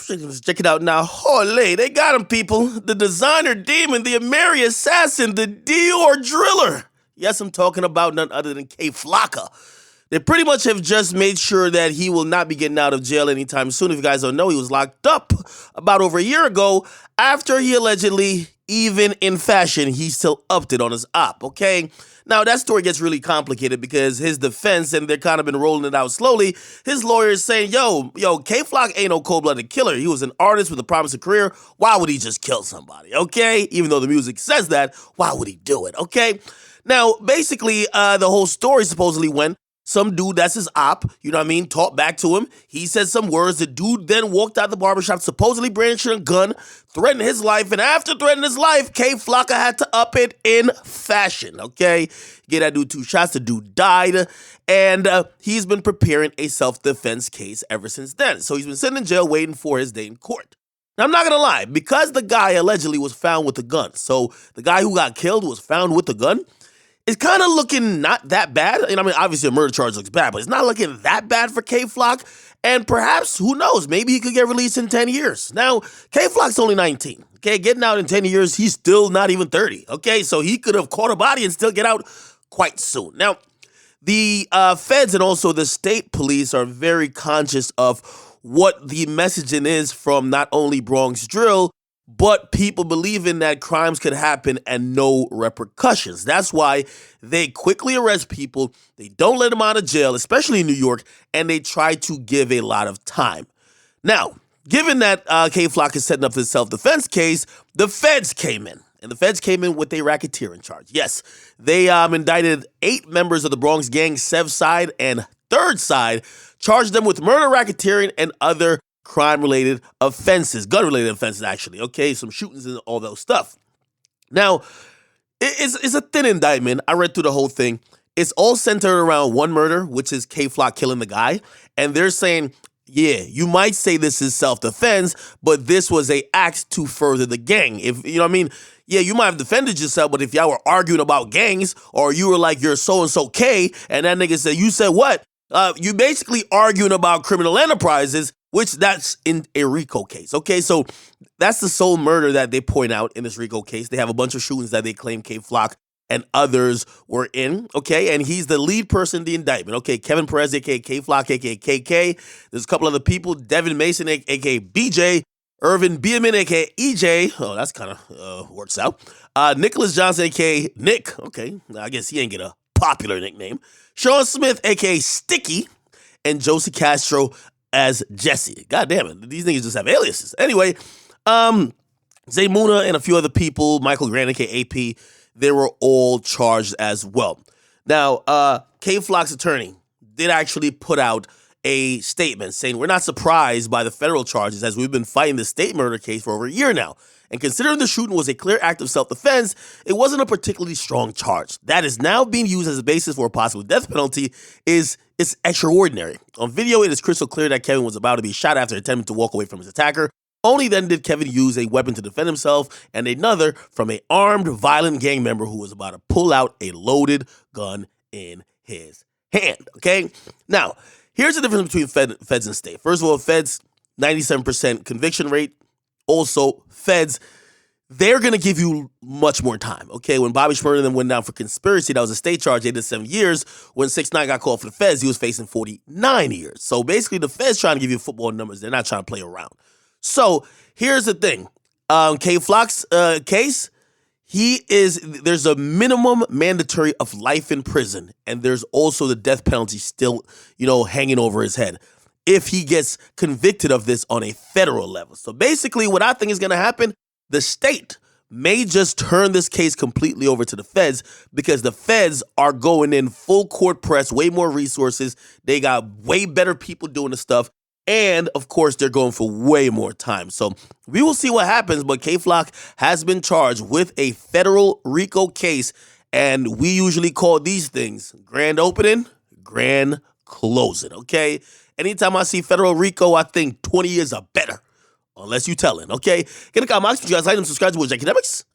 Check it out now. Holy, they got him, people. The designer demon, the Ameri assassin, the Dior driller. Yes, I'm talking about none other than K Flocka. They pretty much have just made sure that he will not be getting out of jail anytime soon. If you guys don't know, he was locked up about over a year ago after he allegedly, even in fashion, he still upped it on his op, okay? Now, that story gets really complicated because his defense, and they're kind of been rolling it out slowly, his lawyer is saying, yo, K-Flock ain't no cold-blooded killer. He was an artist with a promising career. Why would he just kill somebody, okay? Even though the music says that, why would he do it, okay? Now, basically, the whole story supposedly went, some dude, that's his op, you know what I mean, talked back to him. He said some words. The dude then walked out the barbershop, supposedly brandishing a gun, threatened his life. And after threatening his life, K Flocka had to up it in fashion, okay? Get that dude 2 shots. The dude died. And he's been preparing a self-defense case ever since then. So he's been sitting in jail waiting for his day in court. Now, I'm not going to lie. Because the guy allegedly was found with a gun, so the guy who got killed was found with a gun, it's kind of looking not that bad. I mean, obviously a murder charge looks bad, but it's not looking that bad for K-Flock. And perhaps, who knows, maybe he could get released in 10 years. Now, K-Flock's only 19. Okay, getting out in 10 years, he's still not even 30. Okay, so he could have caught a body and still get out quite soon. Now, the feds and also the state police are very conscious of what the messaging is from not only Bronx Drill, but people believing that crimes could happen and no repercussions. That's why they quickly arrest people. They don't let them out of jail, especially in New York, and they try to give a lot of time. Now, given that K-Flock is setting up this self-defense case, the feds came in. And the feds came in with a racketeering charge. Yes, they indicted 8 members of the Bronx gang, Sev Side and Third Side, charged them with murder, racketeering, and other crime-related offenses, gun-related offenses, actually, okay? Some shootings and all those stuff. Now, it's a thin indictment. I read through the whole thing. It's all centered around one murder, which is K-Flock killing the guy. And they're saying, yeah, you might say this is self-defense, but this was a act to further the gang. If you know what I mean? Yeah, you might have defended yourself, but if y'all were arguing about gangs, or you were like, you're so-and-so K, and that nigga said, you said what? You basically arguing about criminal enterprises, which that's in a RICO case, okay? So that's the sole murder that they point out in this RICO case. They have a bunch of shootings that they claim K-Flock and others were in, okay? And he's the lead person in the indictment, okay? Kevin Perez, a.k.a. K-Flock, a.k.a. KK. There's a couple other people. Devin Mason, a.k.a. BJ. Irvin Bierman, a.k.a. EJ. Oh, that's kind of works out. Nicholas Johnson, a.k.a. Nick. Okay, I guess he ain't get a popular nickname. Sean Smith, a.k.a. Sticky. And Josie Castro as Jesse. God damn it. These niggas just have aliases. Anyway, Zay Muna and a few other people, Michael Grant, a.k.a. AP, they were all charged as well. Now, K-Flock's attorney did actually put out a statement saying, we're not surprised by the federal charges as we've been fighting the state murder case for over a year now. And considering the shooting was a clear act of self-defense, it wasn't a particularly strong charge. That is now being used as a basis for a possible death penalty is extraordinary. On video, it is crystal clear that Kevin was about to be shot after attempting to walk away from his attacker. Only then did Kevin use a weapon to defend himself and another from an armed, violent gang member who was about to pull out a loaded gun in his hand, okay? Now, here's the difference between feds and state. First of all, feds, 97% conviction rate. Also, feds, they're going to give you much more time, okay? When Bobby Shmurda then went down for conspiracy, that was a state charge, they did 7 years. When 6ix9ine got called for the feds, he was facing 49 years. So basically, the feds trying to give you football numbers. They're not trying to play around. So here's the thing. K-Flock's case, there's a minimum mandatory of life in prison, and there's also the death penalty still, hanging over his head if he gets convicted of this on a federal level. So basically what I think is going to happen, the state may just turn this case completely over to the feds because the feds are going in full court press, way more resources. They got way better people doing the stuff. And, of course, they're going for way more time. So we will see what happens, but K-Flock has been charged with a federal RICO case, and we usually call these things grand opening, grand closing, okay? Anytime I see federal RICO, I think 20 years are better, unless you tellin', okay? Get a comment, you guys like them, subscribe to Akademiks.